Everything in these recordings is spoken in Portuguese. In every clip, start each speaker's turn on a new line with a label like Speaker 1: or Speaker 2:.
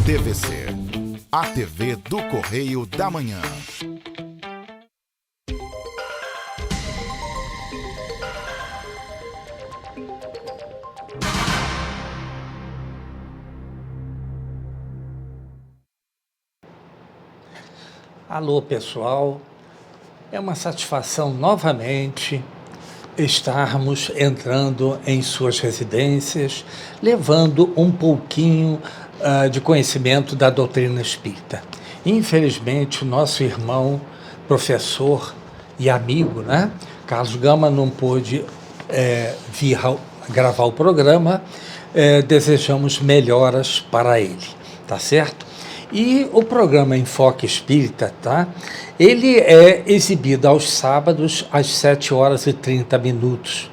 Speaker 1: TVC, a TV do Correio da Manhã.
Speaker 2: Alô, pessoal. É uma satisfação novamente estarmos entrando em suas residências, levando um pouquinho de conhecimento da doutrina espírita. Infelizmente, o nosso irmão, professor e amigo, né, Carlos Gama, não pôde vir gravar o programa. Desejamos melhoras para ele, tá certo? E o programa Enfoque Espírita, tá? Ele é exibido aos sábados às 7h30,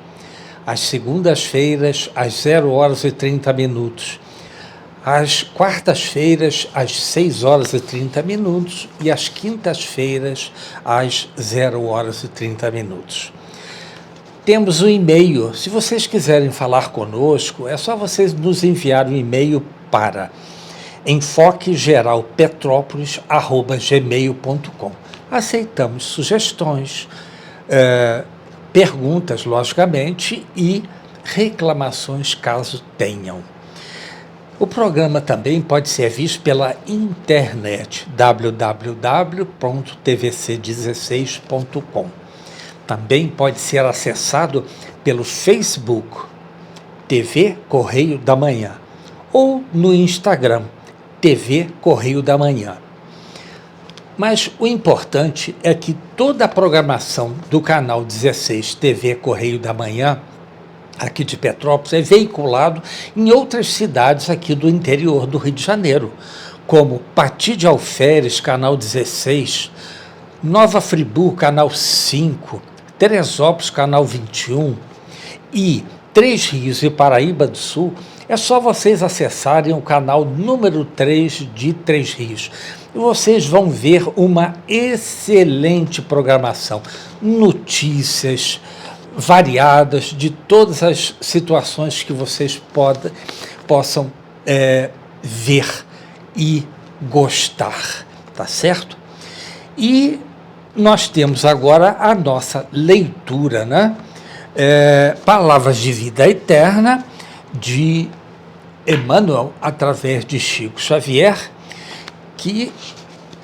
Speaker 2: às segundas-feiras às 0h30, às quartas-feiras às 6h30 e às quintas-feiras às 0h30. Temos um e-mail. Se vocês quiserem falar conosco, é só vocês nos enviarem um e-mail para enfoquegeralpetrópolis@gmail.com. Aceitamos sugestões, perguntas, logicamente, e reclamações, caso tenham. O programa também pode ser visto pela internet, www.tvc16.com. Também pode ser acessado pelo Facebook, TV Correio da Manhã, ou no Instagram, TV Correio da Manhã. Mas o importante é que toda a programação do canal 16 TV Correio da Manhã, aqui de Petrópolis, é veiculado em outras cidades aqui do interior do Rio de Janeiro, como Pati de Alferes, canal 16, Nova Friburgo, canal 5, Teresópolis, canal 21, e Três Rios e Paraíba do Sul. É só vocês acessarem o canal número 3 de Três Rios. E vocês vão ver uma excelente programação, notícias variadas de todas as situações que vocês possam ver e gostar, tá certo? E nós temos agora a nossa leitura, né? Palavras de Vida Eterna, de Emmanuel, através de Chico Xavier, que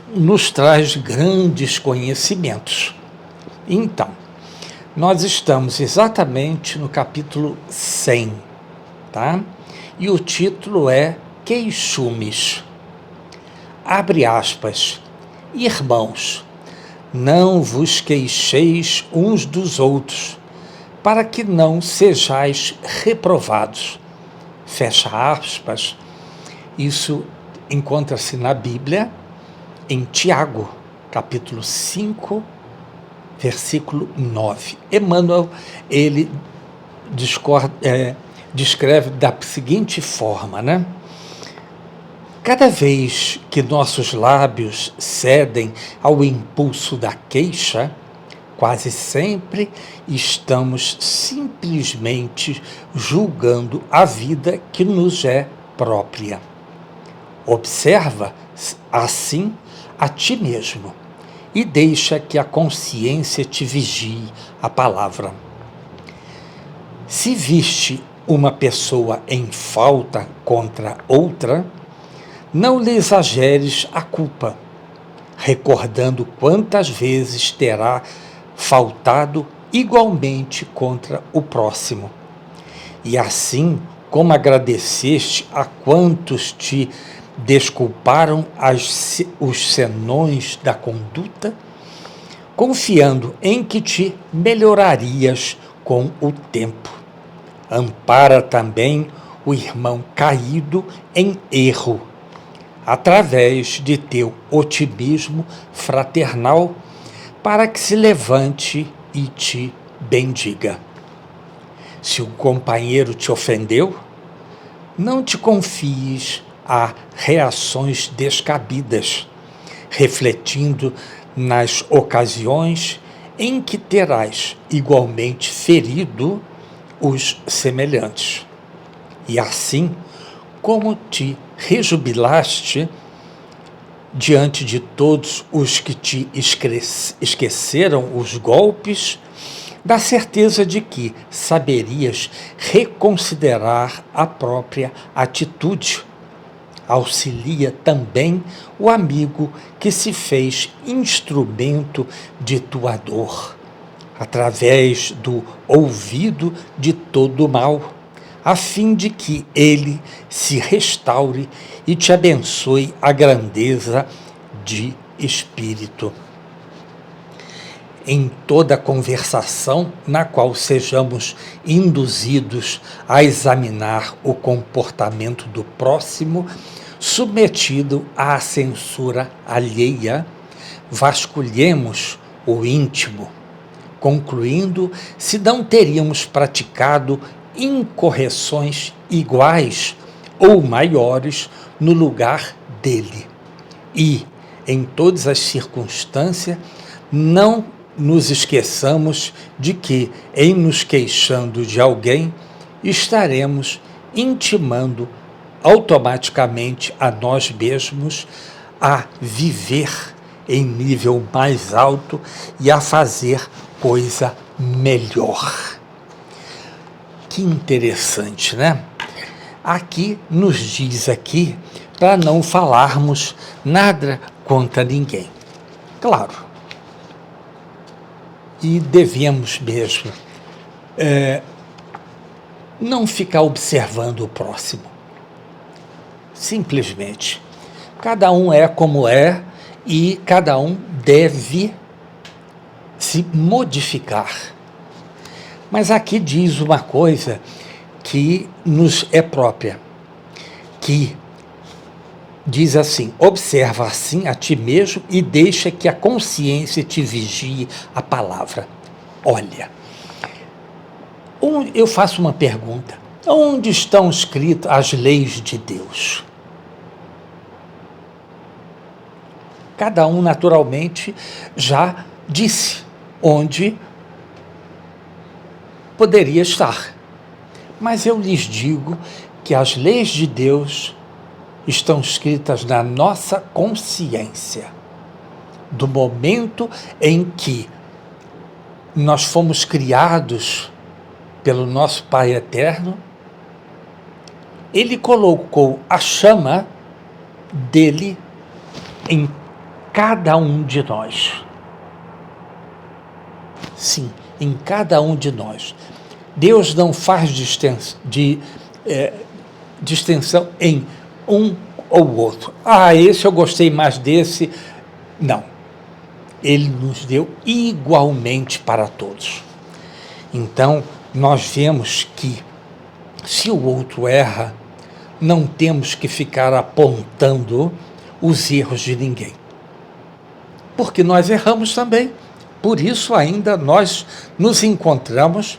Speaker 2: nos traz grandes conhecimentos. Então, nós estamos exatamente no capítulo 100, tá? E o título é Queixumes. Abre aspas. Irmãos, não vos queixeis uns dos outros, para que não sejais reprovados. Fecha aspas. Isso encontra-se na Bíblia, em Tiago, capítulo 5, versículo 9. Emmanuel, ele descreve da seguinte forma, né? Cada vez que nossos lábios cedem ao impulso da queixa, quase sempre estamos simplesmente julgando a vida que nos é própria. Observa, assim, a ti mesmo e deixa que a consciência te vigie a palavra. Se viste uma pessoa em falta contra outra, não lhe exageres a culpa, recordando quantas vezes terá faltado igualmente contra o próximo. E assim como agradeceste a quantos te desculparam os senões da conduta, confiando em que te melhorarias com o tempo. Ampara também o irmão caído em erro, através de teu otimismo fraternal, para que se levante e te bendiga. Se um companheiro te ofendeu, não te confies a reações descabidas, refletindo nas ocasiões em que terás igualmente ferido os semelhantes. E assim como te rejubilaste diante de todos os que te esqueceram os golpes, da certeza de que saberias reconsiderar a própria atitude. Auxilia também o amigo que se fez instrumento de tua dor, através do ouvido de todo mal, a fim de que ele se restaure e te abençoe a grandeza de espírito. Em toda conversação na qual sejamos induzidos a examinar o comportamento do próximo, submetido à censura alheia, vasculhemos o íntimo, concluindo se não teríamos praticado incorreções iguais ou maiores no lugar dele. E, em todas as circunstâncias, não nos esqueçamos de que, em nos queixando de alguém, estaremos intimando automaticamente a nós mesmos a viver em nível mais alto e a fazer coisa melhor. Que interessante, né? Aqui nos diz aqui para não falarmos nada contra ninguém. Claro. E devemos mesmo não ficar observando o próximo. Simplesmente. Cada um é como é e cada um deve se modificar. Mas aqui diz uma coisa que nos é própria, que diz assim: observa assim a ti mesmo e deixa que a consciência te vigie a palavra. Olha, eu faço uma pergunta: onde estão escritas as leis de Deus? Cada um, naturalmente, já disse onde poderia estar. Mas eu lhes digo que as leis de Deus estão escritas na nossa consciência. Do momento em que nós fomos criados pelo nosso Pai Eterno, Ele colocou a chama dele em cada um de nós. Sim, em cada um de nós. Deus não faz distinção em um ou outro. Esse eu gostei mais desse. Não. Ele nos deu igualmente para todos. Então, nós vemos que, se o outro erra, não temos que ficar apontando os erros de ninguém. Porque nós erramos também. Por isso, ainda nós nos encontramos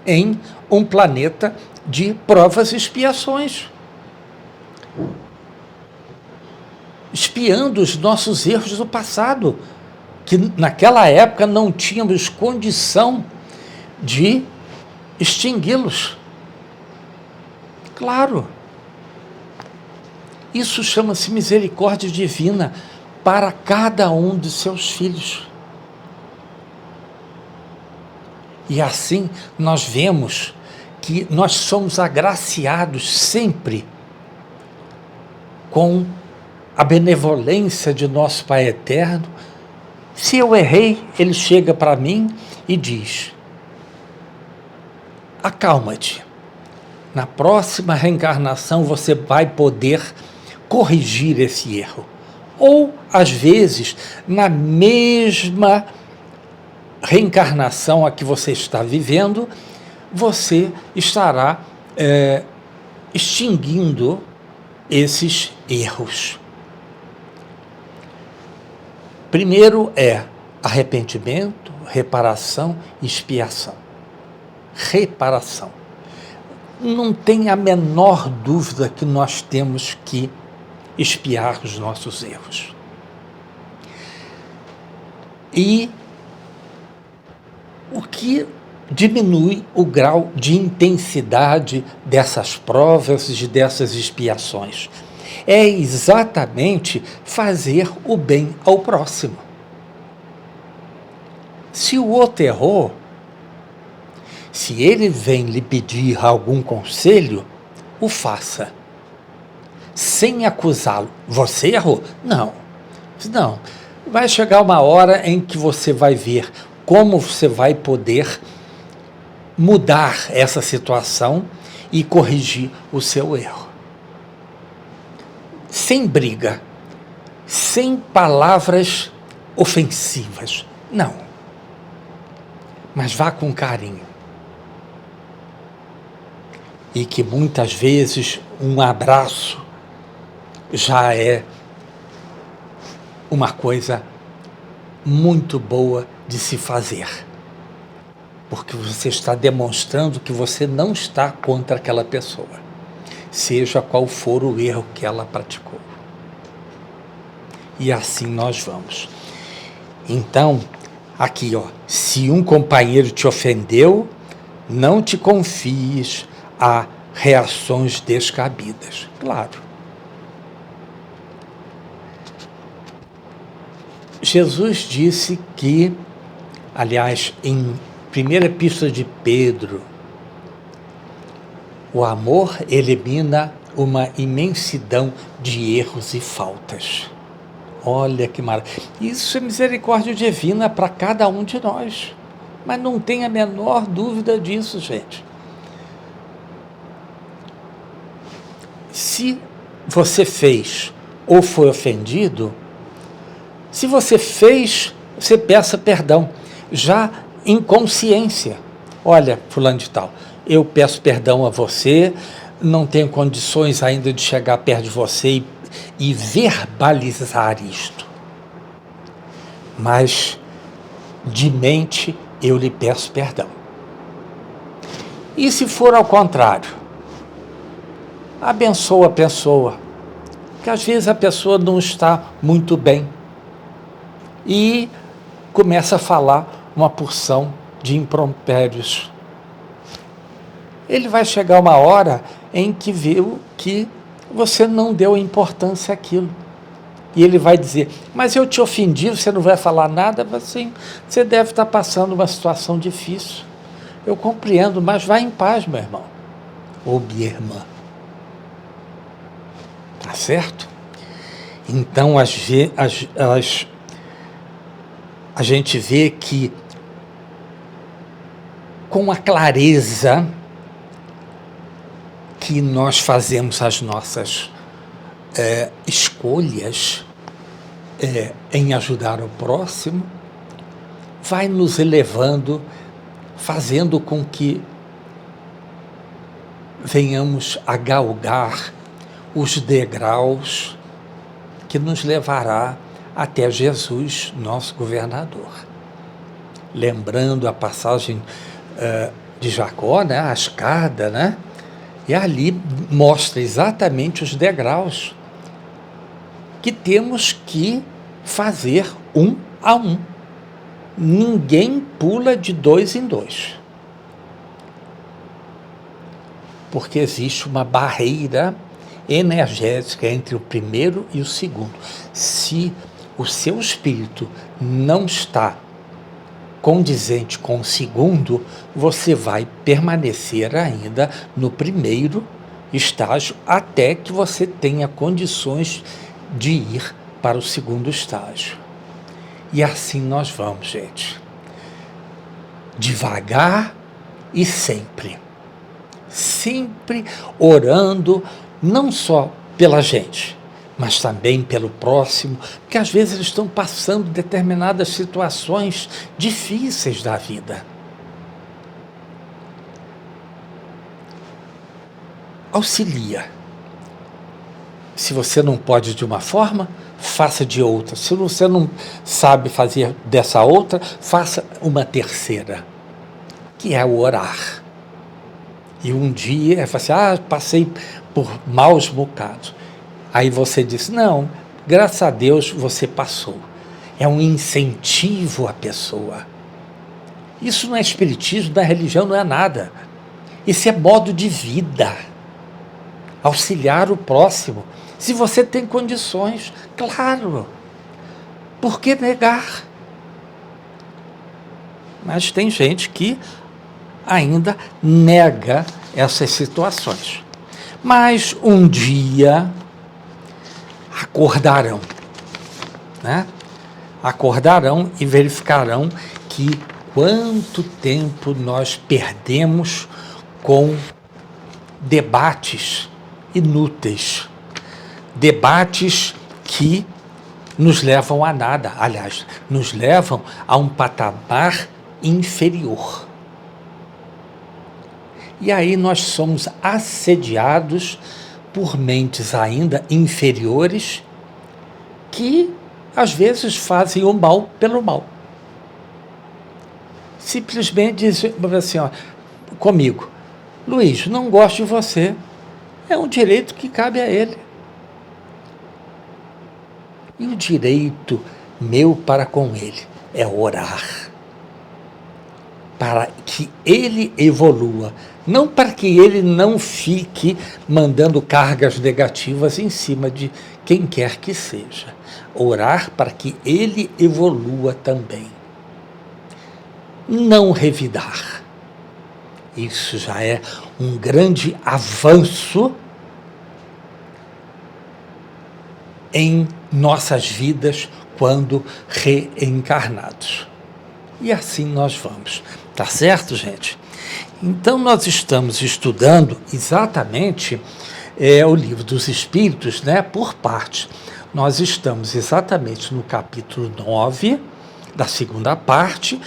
Speaker 2: em um planeta de provas e expiações, espiando os nossos erros do passado, que naquela época não tínhamos condição de extingui-los. Claro, isso chama-se misericórdia divina para cada um de seus filhos. E assim nós vemos que nós somos agraciados sempre com a benevolência de nosso Pai Eterno. Se eu errei, Ele chega para mim e diz: acalma-te, na próxima reencarnação você vai poder corrigir esse erro. Ou, às vezes, na mesma reencarnação a que você está vivendo, você estará extinguindo esses erros. Primeiro é arrependimento, reparação e expiação. Reparação. Não tem a menor dúvida que nós temos que expiar os nossos erros. E o que diminui o grau de intensidade dessas provas e dessas expiações é exatamente fazer o bem ao próximo. Se o outro errou, se ele vem lhe pedir algum conselho, o faça, sem acusá-lo. Você errou? Não. Não. Vai chegar uma hora em que você vai ver como você vai poder mudar essa situação e corrigir o seu erro. Sem briga, sem palavras ofensivas. Não. Mas vá com carinho. E que muitas vezes um abraço já é uma coisa muito boa de se fazer. Porque você está demonstrando que você não está contra aquela pessoa, seja qual for o erro que ela praticou. E assim nós vamos. Então, aqui, se um companheiro te ofendeu, não te confies a reações descabidas. Claro. Jesus disse que, aliás, em primeira epístola de Pedro, o amor elimina uma imensidão de erros e faltas. Olha que maravilha. Isso é misericórdia divina para cada um de nós. Mas não tem a menor dúvida disso, gente. Se você fez ou foi ofendido, se você fez, você peça perdão. Já em consciência. Olha, fulano de tal, eu peço perdão a você, não tenho condições ainda de chegar perto de você e verbalizar isto. Mas, de mente, eu lhe peço perdão. E se for ao contrário? Abençoa a pessoa, porque às vezes a pessoa não está muito bem e começa a falar uma porção de impropérios. Ele vai chegar uma hora em que viu que você não deu importância àquilo. E ele vai dizer, mas eu te ofendi, você não vai falar nada? Assim, você deve estar passando uma situação difícil. Eu compreendo, mas vá em paz, meu irmão. Ou minha irmã. Tá certo? Então, a gente vê que, com a clareza que nós fazemos as nossas escolhas em ajudar o próximo, vai nos elevando, fazendo com que venhamos a galgar os degraus que nos levará até Jesus, nosso governador. Lembrando a passagem de Jacó, né, a escada, né? E ali mostra exatamente os degraus que temos que fazer um a um. Ninguém pula de 2 em 2. Porque existe uma barreira energética entre o primeiro e o segundo. Se o seu espírito não está condizente com o segundo, você vai permanecer ainda no primeiro estágio até que você tenha condições de ir para o segundo estágio. E assim nós vamos, gente. Devagar e sempre. Sempre orando, não só pela gente, mas também pelo próximo, porque às vezes eles estão passando determinadas situações difíceis da vida. Auxilia. Se você não pode de uma forma, faça de outra. Se você não sabe fazer dessa outra, faça uma terceira, que é o orar. E um dia, você fala assim, passei por maus bocados. Aí você diz, não, graças a Deus você passou. É um incentivo à pessoa. Isso não é espiritismo, não é religião, não é nada. Isso é modo de vida. Auxiliar o próximo, Se você tem condições, claro. Por que negar? Mas tem gente que ainda nega essas situações. Mas um dia acordarão, né? Acordarão e verificarão que quanto tempo nós perdemos com debates inúteis, debates que nos levam a nada, aliás, nos levam a um patamar inferior. E aí nós somos assediados por mentes ainda inferiores que às vezes fazem o mal pelo mal. Simplesmente dizem assim, ó, comigo, Luiz, não gosto de você, é um direito que cabe a ele. E o direito meu para com ele é orar, para que ele evolua, não para que ele não fique mandando cargas negativas em cima de quem quer que seja. Orar para que ele evolua também. Não revidar. Isso já é um grande avanço em nossas vidas quando reencarnados. E assim nós vamos. Tá certo, gente? Então, nós estamos estudando exatamente o Livro dos Espíritos, né, por partes. Nós estamos exatamente no capítulo 9, da segunda parte,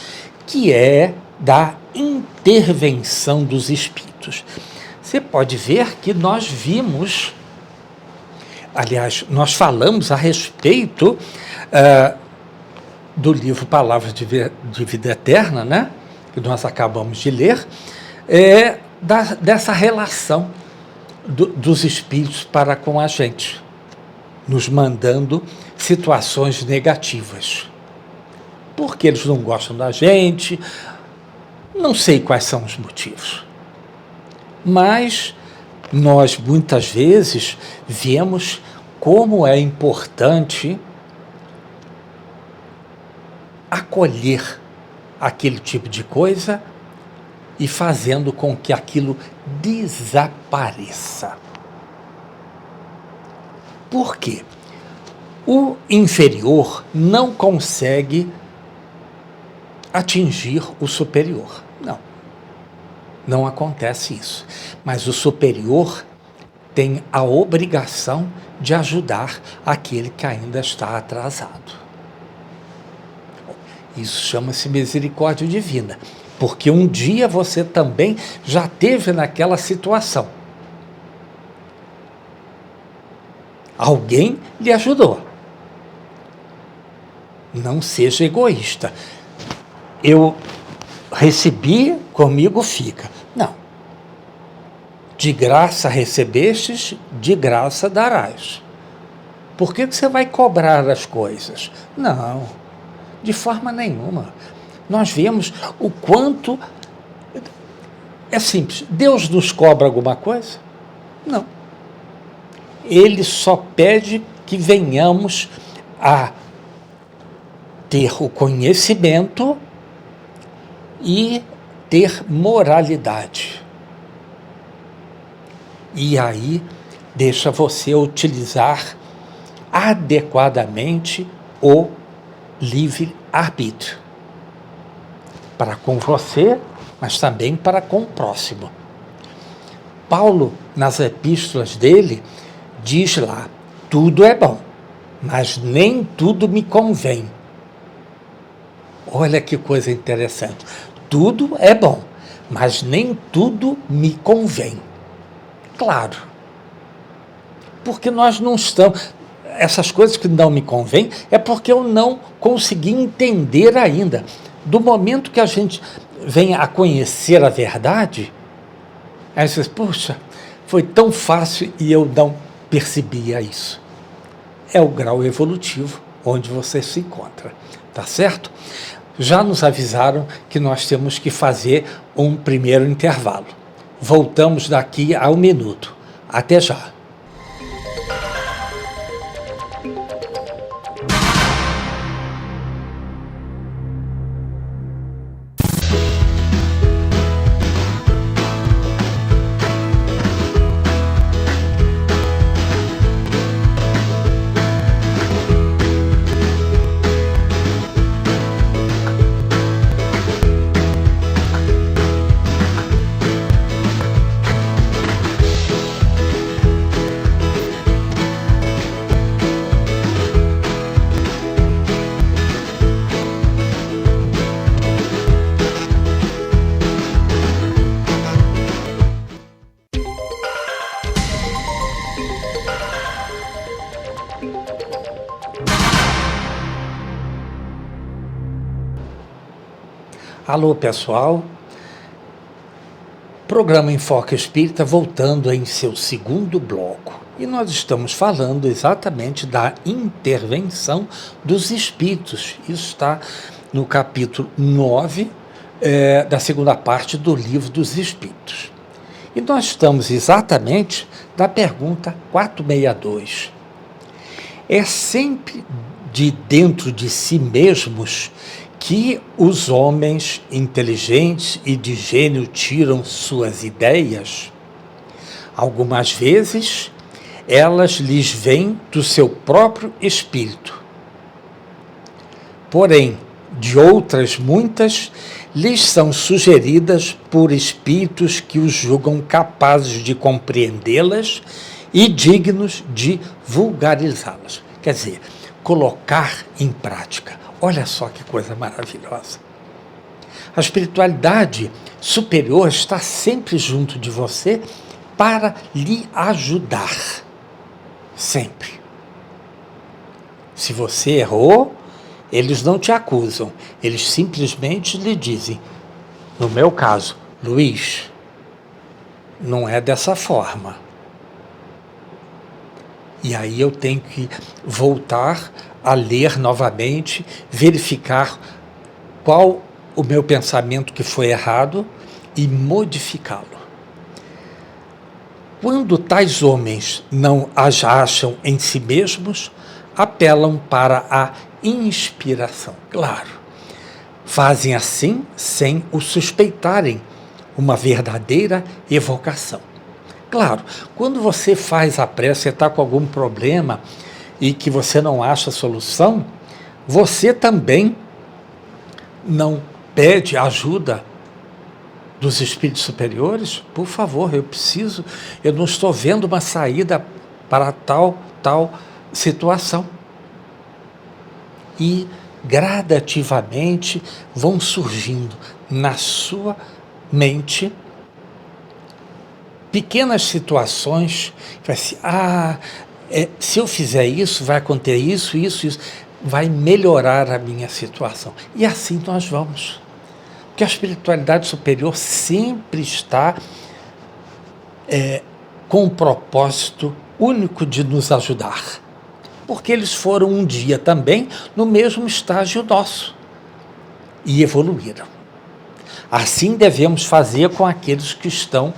Speaker 2: que é da intervenção dos espíritos. Você pode ver que nós vimos, aliás, nós falamos a respeito do livro Palavras de Vida Eterna, né, que nós acabamos de ler, dessa relação dos espíritos para com a gente, nos mandando situações negativas. Porque eles não gostam da gente, não sei quais são os motivos. Mas nós, muitas vezes, vemos como é importante acolher aquele tipo de coisa e fazendo com que aquilo desapareça. Por quê? O inferior não consegue atingir o superior. Não acontece isso. Mas o superior tem a obrigação de ajudar aquele que ainda está atrasado. Isso chama-se misericórdia divina, porque um dia você também já esteve naquela situação. Alguém lhe ajudou. Não seja egoísta. Eu recebi, comigo fica. Não. De graça recebestes, de graça darás. Por que você vai cobrar as coisas? Não, de forma nenhuma. Nós vemos o quanto... É simples. Deus nos cobra alguma coisa? Não. Ele só pede que venhamos a ter o conhecimento e ter moralidade. E aí deixa você utilizar adequadamente o livre-arbítrio. Para com você, mas também para com o próximo. Paulo, nas epístolas dele, diz lá, tudo é bom, mas nem tudo me convém. Olha que coisa interessante. Tudo é bom, mas nem tudo me convém. Claro. Porque nós não estamos... Essas coisas que não me convêm é porque eu não consegui entender ainda. Do momento que a gente vem a conhecer a verdade, aí você diz, puxa, foi tão fácil e eu não percebia isso. É o grau evolutivo onde você se encontra, tá certo? Já nos avisaram que nós temos que fazer um primeiro intervalo. Voltamos daqui a 1 minuto. Até já. Alô, pessoal. Programa Enfoque Espírita voltando em seu segundo bloco. E nós estamos falando exatamente da intervenção dos espíritos. Isso está no capítulo 9 da segunda parte do Livro dos Espíritos. E nós estamos exatamente na pergunta 462. É sempre de dentro de si mesmos que os homens inteligentes e de gênio tiram suas ideias? Algumas vezes, elas lhes vêm do seu próprio espírito. Porém, de outras muitas, lhes são sugeridas por espíritos que os julgam capazes de compreendê-las e dignos de vulgarizá-las. Quer dizer, colocar em prática. Olha só que coisa maravilhosa. A espiritualidade superior está sempre junto de você para lhe ajudar. Sempre. Se você errou, eles não te acusam. Eles simplesmente lhe dizem, no meu caso, Luiz, não é dessa forma. E aí eu tenho que voltar a ler novamente, verificar qual o meu pensamento que foi errado e modificá-lo. Quando tais homens não as acham em si mesmos, apelam para a inspiração. Claro, fazem assim sem o suspeitarem, uma verdadeira evocação. Claro, quando você faz a prece, você está com algum problema e que você não acha solução, você também não pede ajuda dos espíritos superiores? Por favor, eu não estou vendo uma saída para tal situação. E gradativamente vão surgindo na sua mente pequenas situações, assim, se eu fizer isso, vai acontecer isso, vai melhorar a minha situação. E assim nós vamos. Porque a espiritualidade superior sempre está com um propósito único de nos ajudar. Porque eles foram um dia também no mesmo estágio nosso e evoluíram. Assim devemos fazer com aqueles que estão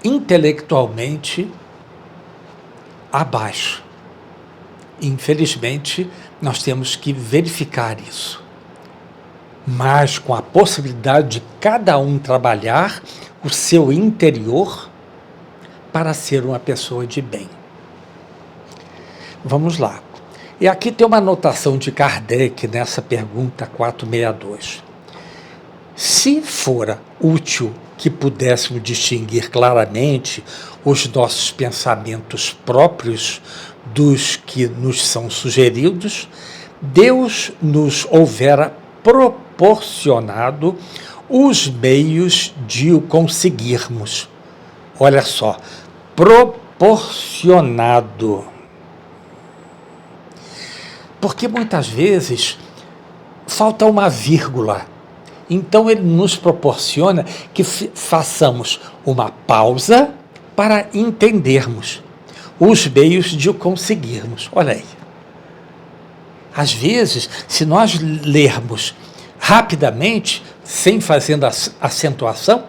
Speaker 2: intelectualmente abaixo. Infelizmente, nós temos que verificar isso. Mas com a possibilidade de cada um trabalhar o seu interior para ser uma pessoa de bem. Vamos lá. E aqui tem uma anotação de Kardec nessa pergunta 462. Se fora útil que pudéssemos distinguir claramente os nossos pensamentos próprios dos que nos são sugeridos, Deus nos houvera proporcionado os meios de o conseguirmos. Olha só, proporcionado. Porque muitas vezes falta uma vírgula. Então ele nos proporciona que façamos uma pausa para entendermos os meios de o conseguirmos. Olha aí. Às vezes, se nós lermos rapidamente, sem fazer acentuação,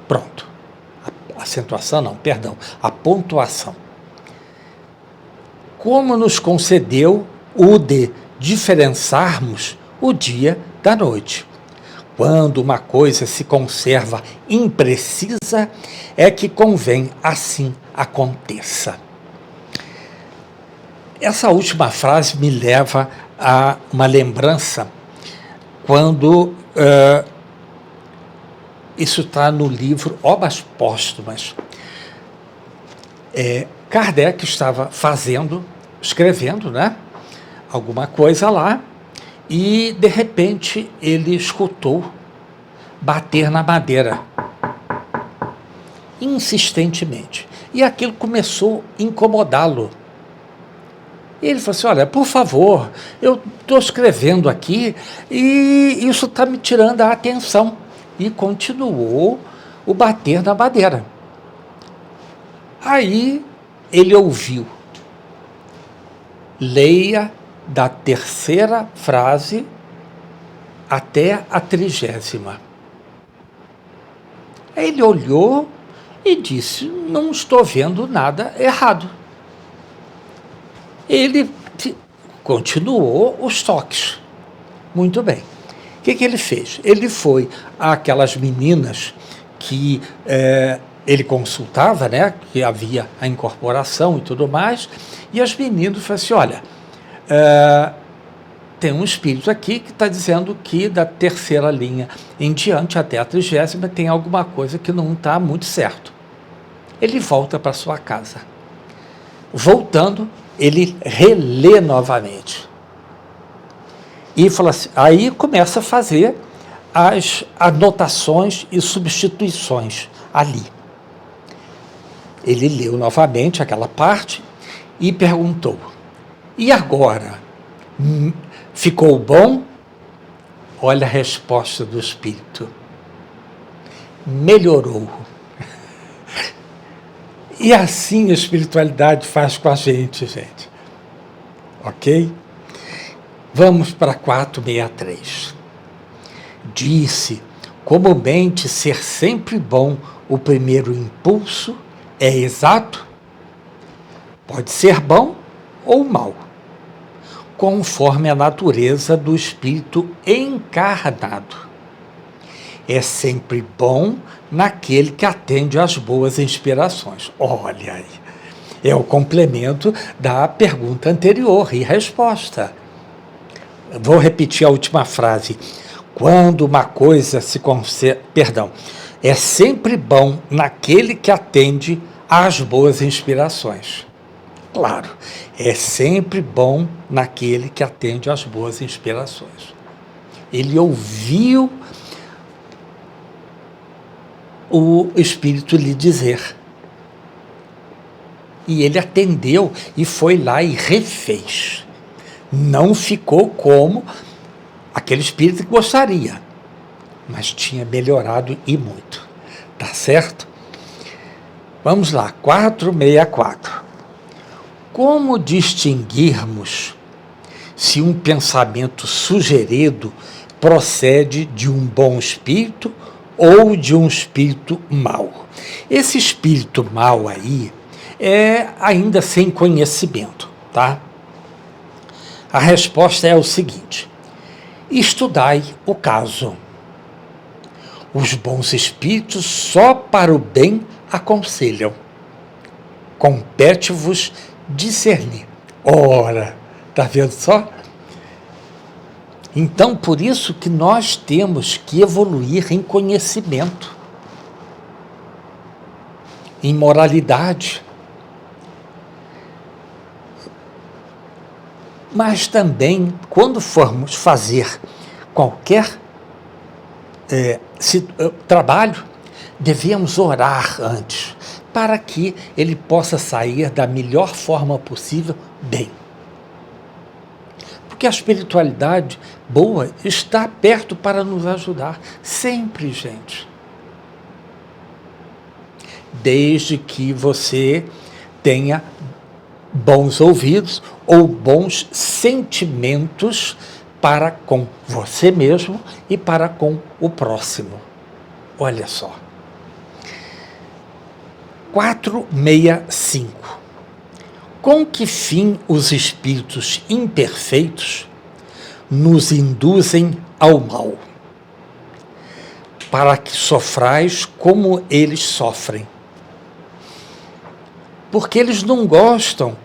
Speaker 2: pronto. Acentuação não, perdão, a pontuação. Como nos concedeu o de diferenciarmos o dia da noite. Quando uma coisa se conserva imprecisa, é que convém assim aconteça. Essa última frase me leva a uma lembrança quando isso está no livro Obras Póstumas. Kardec estava escrevendo, né, alguma coisa lá, e de repente ele escutou bater na madeira, insistentemente. E aquilo começou a incomodá-lo. E ele falou assim, olha, por favor, eu estou escrevendo aqui e isso está me tirando a atenção. E continuou o bater na madeira. Aí ele ouviu, leia da terceira frase até a 30ª. Aí ele olhou e disse, não estou vendo nada errado. Ele continuou os toques. Muito bem. O que ele fez? Ele foi àquelas meninas que ele consultava, né, que havia a incorporação e tudo mais, e as meninas falaram assim, olha, tem um espírito aqui que está dizendo que da terceira linha em diante até a 30ª tem alguma coisa que não está muito certo. Ele volta para sua casa. Voltando, ele relê novamente. E fala assim, aí começa a fazer as anotações e substituições ali. Ele leu novamente aquela parte e perguntou, e agora? Ficou bom? Olha a resposta do espírito. Melhorou. E assim a espiritualidade faz com a gente. Ok? Vamos para 463. Disse, comumente ser sempre bom o primeiro impulso é exato? Pode ser bom ou mal, conforme a natureza do espírito encarnado. É sempre bom naquele que atende às boas inspirações. Olha aí, é o complemento da pergunta anterior e resposta. Vou repetir a última frase. Quando uma coisa se concede... é sempre bom naquele que atende às boas inspirações. Claro, é sempre bom naquele que atende às boas inspirações. Ele ouviu o Espírito lhe dizer. E ele atendeu e foi lá e refez. Não ficou como aquele Espírito que gostaria, mas tinha melhorado e muito. Tá certo? Vamos lá, 464. Como distinguirmos se um pensamento sugerido procede de um bom espírito ou de um espírito mau? Esse espírito mau aí é ainda sem conhecimento, tá? A resposta é o seguinte: estudai o caso. Os bons espíritos só para o bem aconselham. Compete-vos discernir. Ora, tá vendo só? Então, por isso que nós temos que evoluir em conhecimento, em moralidade. Mas também, quando formos fazer qualquer trabalho, devemos orar antes, para que ele possa sair da melhor forma possível, bem. Porque a espiritualidade boa está perto para nos ajudar, sempre, gente. Desde que você tenha bons ouvidos ou bons sentimentos para com você mesmo e para com o próximo. Olha só. 465. Com que fim os espíritos imperfeitos nos induzem ao mal? Para que sofrais como eles sofrem. Porque eles não gostam,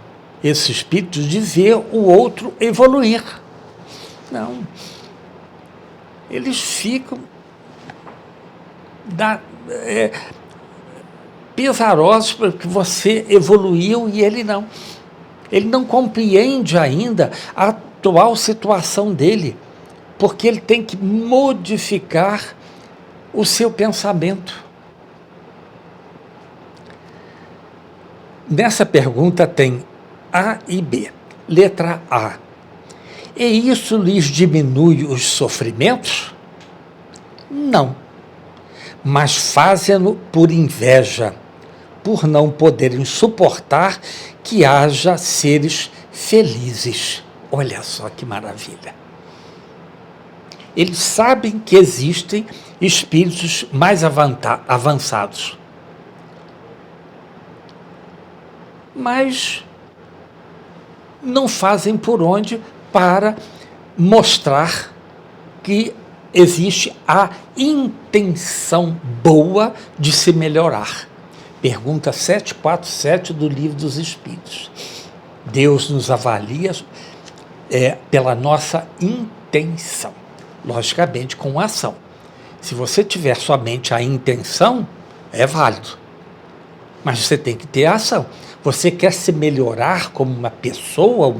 Speaker 2: esses espíritos, de ver o outro evoluir. Não. Eles ficam pesarosos porque você evoluiu e ele não. Ele não compreende ainda a atual situação dele, porque ele tem que modificar o seu pensamento. Nessa pergunta tem A e B. Letra A. E isso lhes diminui os sofrimentos? Não, mas fazem-no por inveja, por não poderem suportar que haja seres felizes. Olha só que maravilha. Eles sabem que existem espíritos mais avançados, mas não fazem por onde para mostrar que existe a intenção boa de se melhorar. Pergunta 747 do Livro dos Espíritos. Deus nos avalia pela nossa intenção, logicamente com ação. Se você tiver somente a intenção, é válido, mas você tem que ter a ação. Você quer se melhorar como uma pessoa?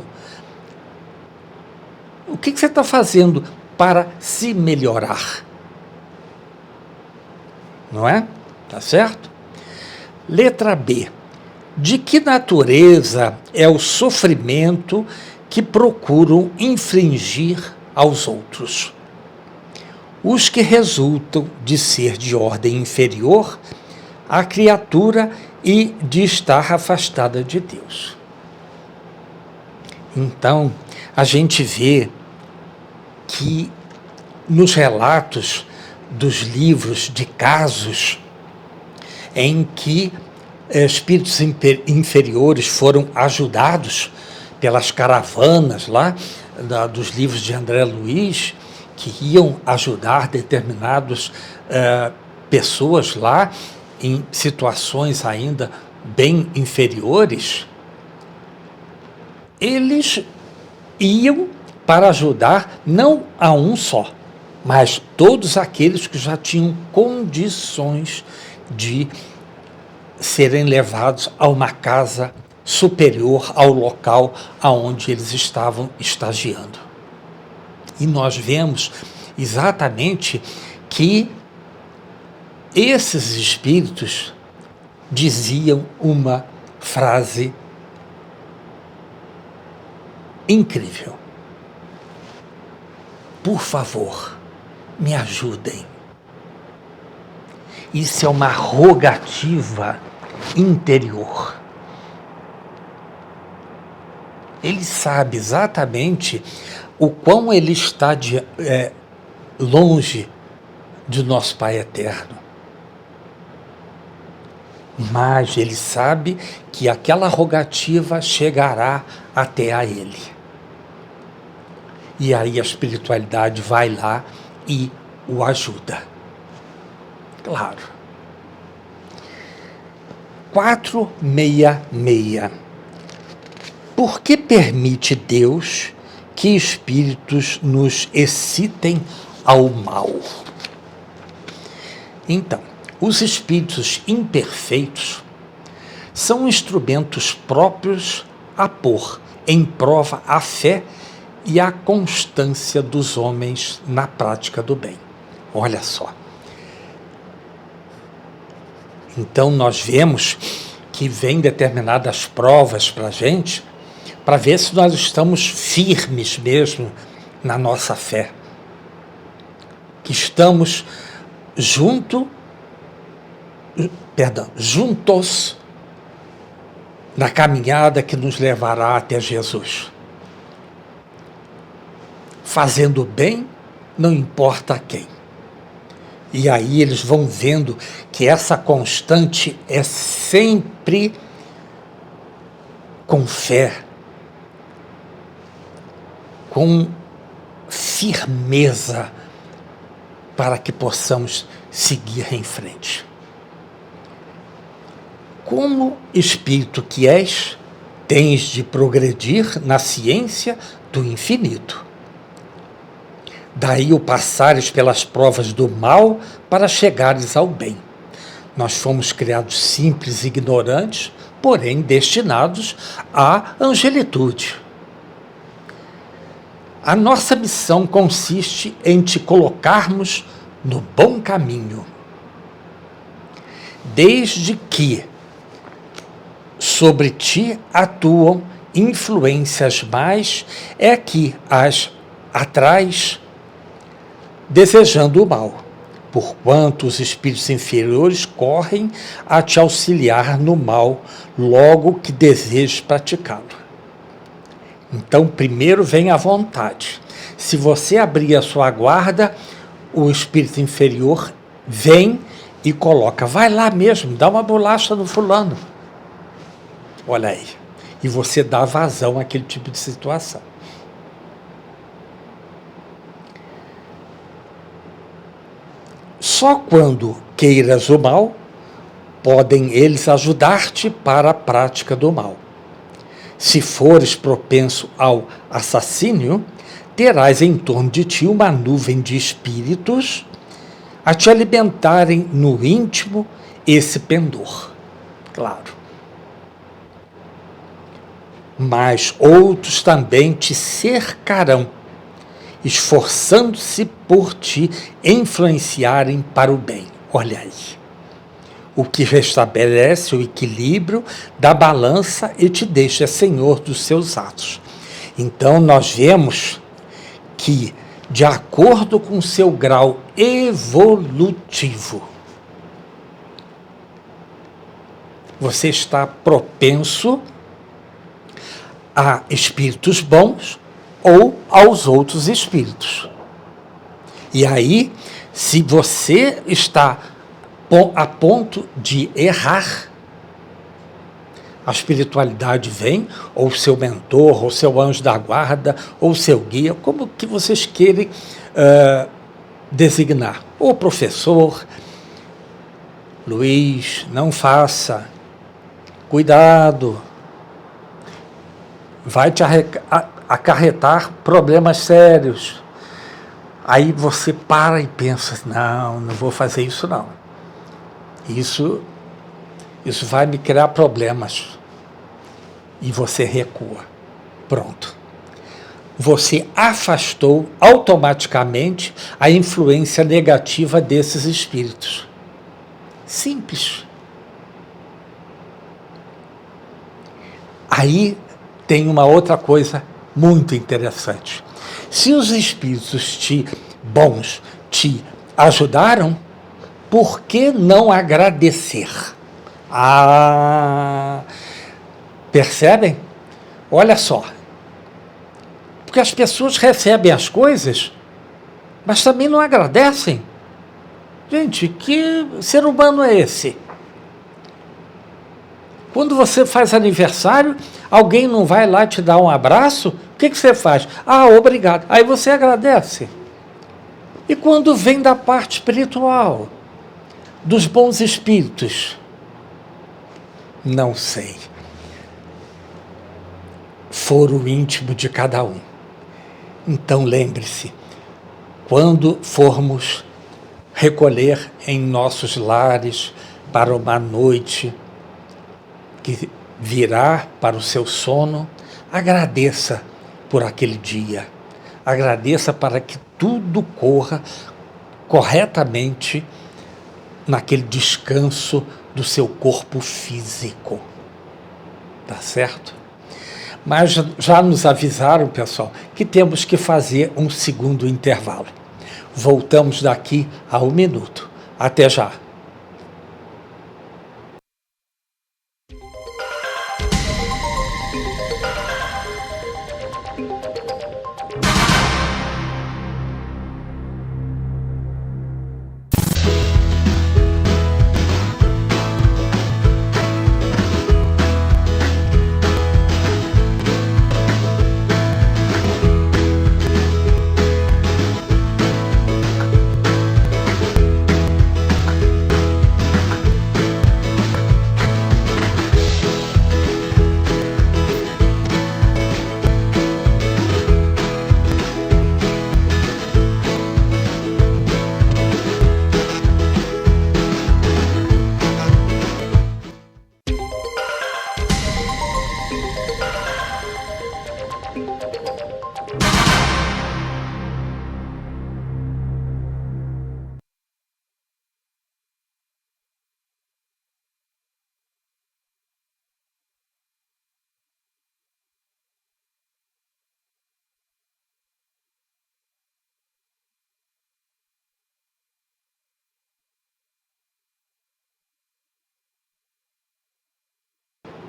Speaker 2: O que você está fazendo para se melhorar? Não é? Tá certo? Letra B. De que natureza é o sofrimento que procuram infligir aos outros? Os que resultam de ser de ordem inferior à criatura e de estar afastada de Deus. Então, a gente vê que nos relatos dos livros de casos em que espíritos inferiores foram ajudados pelas caravanas lá, dos livros de André Luiz, que iam ajudar determinadas pessoas lá em situações ainda bem inferiores, eles iam para ajudar não a um só, mas todos aqueles que já tinham condições de serem levados a uma casa superior ao local aonde eles estavam estagiando. E nós vemos exatamente que esses espíritos diziam uma frase incrível: por favor, me ajudem. Isso é uma rogativa interior. Ele sabe exatamente o quão ele está longe de nosso Pai Eterno. Mas ele sabe que aquela rogativa chegará até a ele. E aí a espiritualidade vai lá e o ajuda. Claro. 466. Por que permite Deus que espíritos nos excitem ao mal? Então, os espíritos imperfeitos são instrumentos próprios a pôr em prova a fé e a constância dos homens na prática do bem. Olha só. Então nós vemos que vem determinadas provas para a gente, para ver se nós estamos firmes mesmo na nossa fé, que estamos juntos na caminhada que nos levará até Jesus. Fazendo bem, não importa a quem. E aí eles vão vendo que essa constante é sempre com fé, com firmeza, para que possamos seguir em frente. Como espírito que és, tens de progredir na ciência do infinito. Daí o passares pelas provas do mal para chegares ao bem. Nós fomos criados simples e ignorantes, porém destinados à angelitude. A nossa missão consiste em te colocarmos no bom caminho, desde que sobre ti atuam influências mais é que as atrás desejando o mal, porquanto os espíritos inferiores correm a te auxiliar no mal, logo que desejes praticá-lo. Então, primeiro vem a vontade. Se você abrir a sua guarda, o espírito inferior vem e coloca, vai lá mesmo, dá uma bolacha no fulano. Olha aí. E você dá vazão àquele tipo de situação. Só quando queiras o mal, podem eles ajudar-te para a prática do mal. Se fores propenso ao assassínio, terás em torno de ti uma nuvem de espíritos a te alimentarem no íntimo esse pendor. Claro. Mas outros também te cercarão, esforçando-se por te influenciarem para o bem. Olha aí. O que restabelece o equilíbrio da balança e te deixa senhor dos seus atos. Então, nós vemos que, de acordo com seu grau evolutivo, você está propenso a espíritos bons ou aos outros espíritos. E aí, se você está a ponto de errar, a espiritualidade vem, ou seu mentor, ou seu anjo da guarda, ou seu guia, como que vocês querem designar. Ou professor, Luiz, não faça, cuidado, vai te acarretar problemas sérios. Aí você para e pensa, não vou fazer isso não. Isso vai me criar problemas. E você recua. Pronto. Você afastou automaticamente a influência negativa desses espíritos. Simples. Aí tem uma outra coisa muito interessante. Se os espíritos bons te ajudaram, por que não agradecer? Percebem? Olha só. Porque as pessoas recebem as coisas, mas também não agradecem. Gente, que ser humano é esse? Quando você faz aniversário, alguém não vai lá te dar um abraço? O que você faz? Obrigado. Aí você agradece. E quando vem da parte espiritual, dos bons espíritos? Não sei. Foro íntimo de cada um. Então lembre-se, quando formos recolher em nossos lares para uma noite que virá para o seu sono, agradeça por aquele dia. Agradeça para que tudo corra corretamente naquele descanso do seu corpo físico. Tá certo? Mas já nos avisaram, pessoal, que temos que fazer um segundo intervalo. Voltamos daqui a 1 minuto. Até já.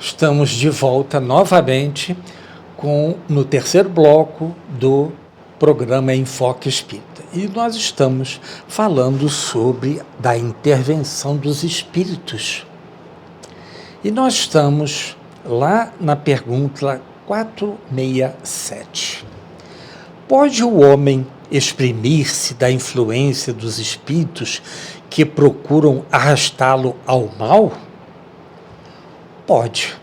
Speaker 2: Estamos de volta novamente no terceiro bloco do programa Enfoque Espírita. E nós estamos falando sobre a intervenção dos espíritos. E nós estamos lá na pergunta 467. Pode o homem exprimir-se da influência dos espíritos que procuram arrastá-lo ao mal? Pode,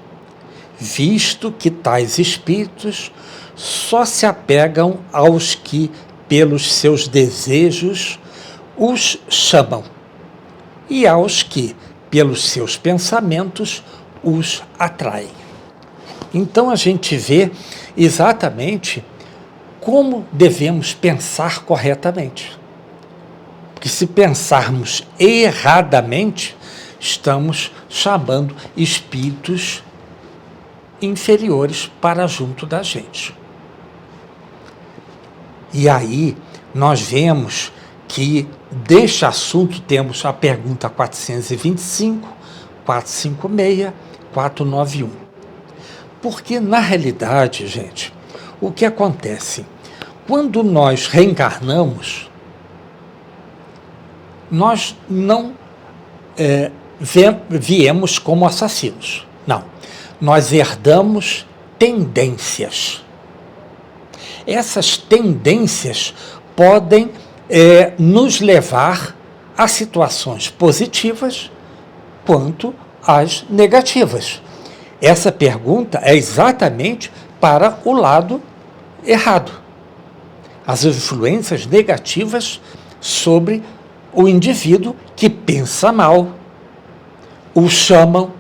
Speaker 2: visto que tais espíritos só se apegam aos que, pelos seus desejos, os chamam, e aos que, pelos seus pensamentos, os atraem. Então a gente vê exatamente como devemos pensar corretamente. Porque se pensarmos erradamente, estamos chamando espíritos inferiores para junto da gente. E aí nós vemos que deste assunto temos a pergunta 425, 456, 491. Porque na realidade, gente, o que acontece? Quando nós reencarnamos, nós não viemos como assassinos. Não. Nós herdamos tendências. Essas tendências podem nos levar a situações positivas quanto às negativas. Essa pergunta é exatamente para o lado errado. As influências negativas sobre o indivíduo que pensa mal, o chamam,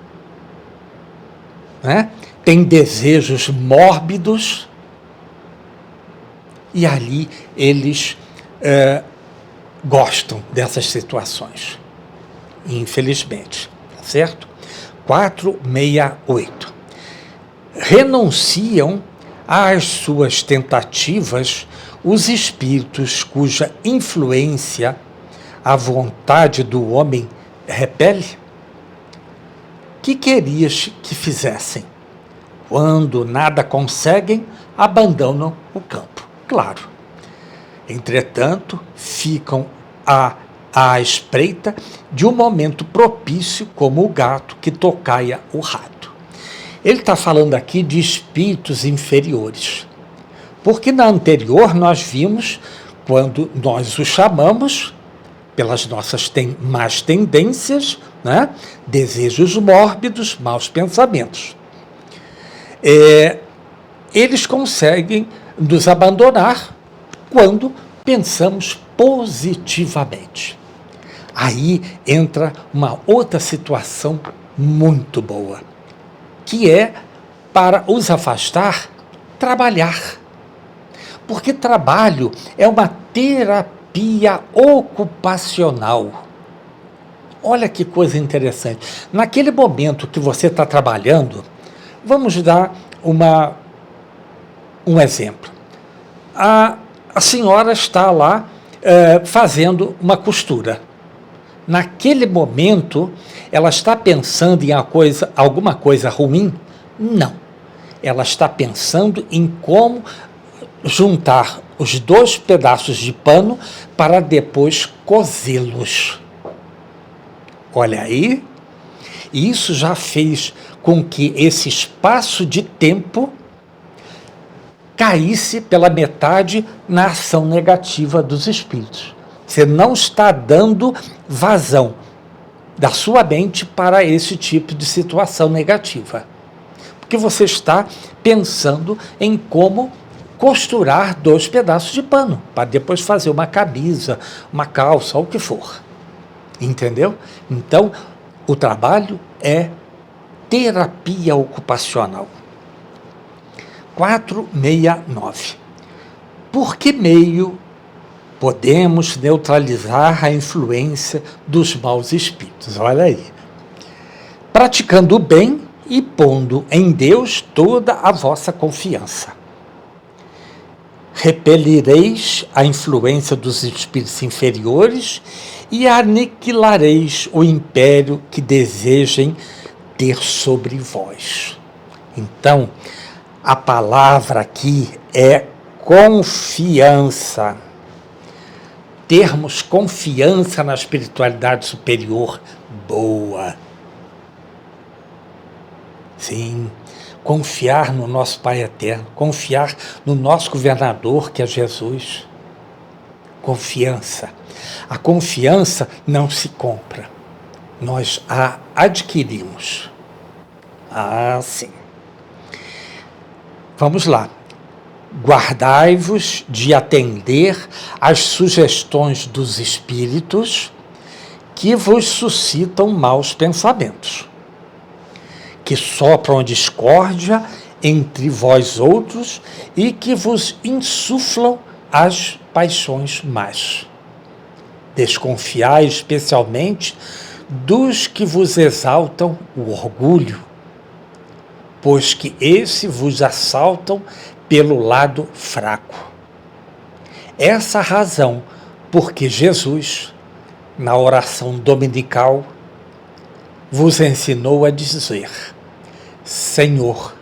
Speaker 2: né? Tem desejos mórbidos, e ali eles gostam dessas situações, infelizmente, tá certo? 468. Renunciam às suas tentativas os espíritos cuja influência a vontade do homem repele? Que querias que fizessem? Quando nada conseguem, abandonam o campo. Claro. Entretanto, ficam à espreita de um momento propício, como o gato que tocaia o rato. Ele está falando aqui de espíritos inferiores. Porque na anterior nós vimos, quando nós os chamamos, pelas nossas más tendências, né? Desejos mórbidos, maus pensamentos. Eles conseguem nos abandonar quando pensamos positivamente. Aí entra uma outra situação muito boa, que é, para os afastar, trabalhar. Porque trabalho é uma terapia ocupacional. Olha que coisa interessante. Naquele momento que você está trabalhando, vamos dar um exemplo. A senhora está lá fazendo uma costura. Naquele momento, ela está pensando em alguma coisa ruim? Não. Ela está pensando em como juntar os 2 pedaços de pano para depois cozê-los. Olha aí, isso já fez com que esse espaço de tempo caísse pela metade na ação negativa dos espíritos. Você não está dando vazão da sua mente para esse tipo de situação negativa. Porque você está pensando em como costurar 2 pedaços de pano, para depois fazer uma camisa, uma calça, ou o que for. Entendeu? Então, o trabalho é terapia ocupacional. 469. Por que meio podemos neutralizar a influência dos maus espíritos? Olha aí. Praticando o bem e pondo em Deus toda a vossa confiança. Repelireis a influência dos espíritos inferiores e aniquilareis o império que desejem ter sobre vós. Então, a palavra aqui é confiança. Termos confiança na espiritualidade superior boa. Sim, confiar no nosso Pai Eterno, confiar no nosso governador, que é Jesus. Confiança. A confiança não se compra, nós a adquirimos. Ah, sim. Vamos lá. Guardai-vos de atender às sugestões dos espíritos que vos suscitam maus pensamentos, que sopram a discórdia entre vós outros e que vos insuflam as paixões más. Desconfiai especialmente dos que vos exaltam o orgulho, pois que esse vos assaltam pelo lado fraco. Essa a razão porque Jesus, na oração dominical, vos ensinou a dizer: Senhor,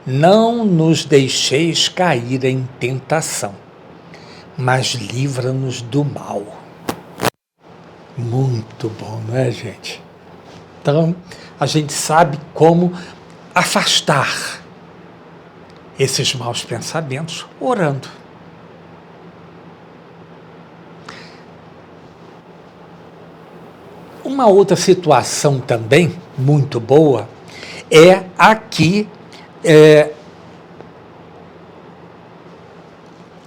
Speaker 2: não nos deixeis cair em tentação, mas livra-nos do mal. Muito bom, não é, gente? Então, a gente sabe como afastar esses maus pensamentos orando. Uma outra situação também muito boa é aqui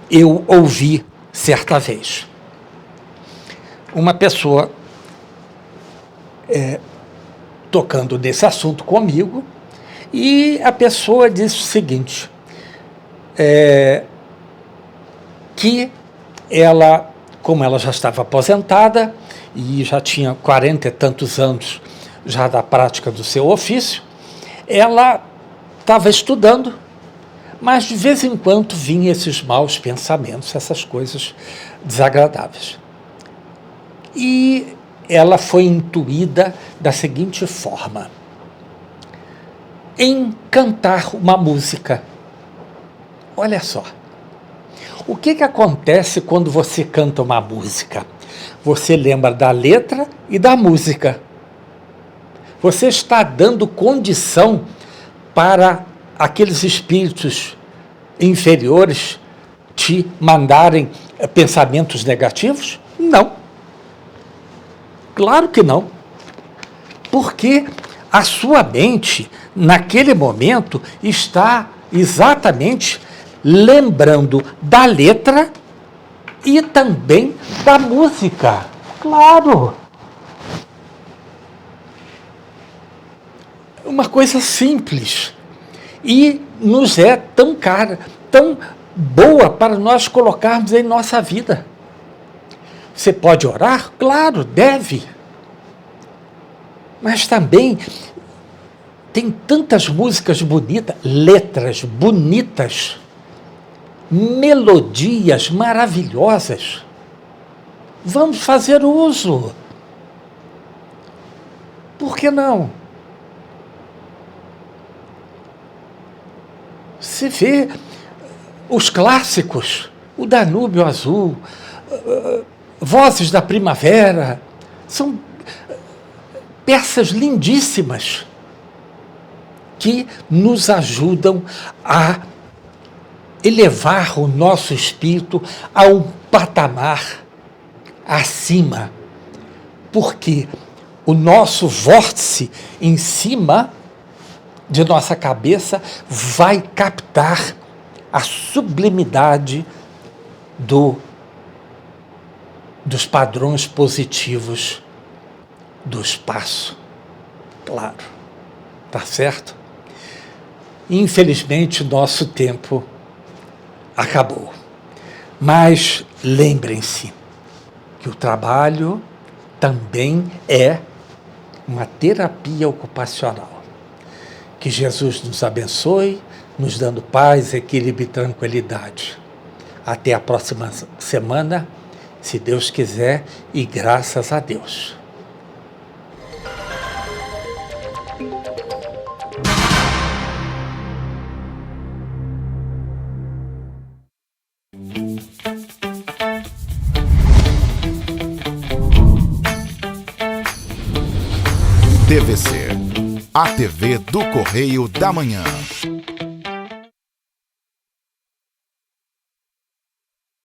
Speaker 2: eu ouvi certa vez uma pessoa tocando nesse assunto comigo, e a pessoa disse o seguinte, que ela, como ela já estava aposentada e já tinha 40 e tantos anos já da prática do seu ofício, ela estava estudando, mas de vez em quando vinham esses maus pensamentos, essas coisas desagradáveis. E ela foi intuída da seguinte forma: em cantar uma música. Olha só, o que acontece quando você canta uma música? Você lembra da letra e da música. Você está dando condição para aqueles espíritos inferiores te mandarem pensamentos negativos? Não. Claro que não. Porque a sua mente, naquele momento, está exatamente lembrando da letra e também da música. Claro. Uma coisa simples. E nos é tão cara, tão boa para nós colocarmos em nossa vida. Você pode orar? Claro, deve. Mas também tem tantas músicas bonitas, letras bonitas, melodias maravilhosas. Vamos fazer uso. Por que não? Se vê os clássicos, o Danúbio Azul, Vozes da Primavera, são peças lindíssimas que nos ajudam a elevar o nosso espírito a um patamar acima, porque o nosso vórtice em cima de nossa cabeça vai captar a sublimidade dos padrões positivos do espaço. Claro, tá certo? Infelizmente, nosso tempo acabou. Mas lembrem-se que o trabalho também é uma terapia ocupacional. Que Jesus nos abençoe, nos dando paz, equilíbrio e tranquilidade. Até a próxima semana, se Deus quiser, e graças a Deus.
Speaker 1: TVC, a TV do Correio da Manhã.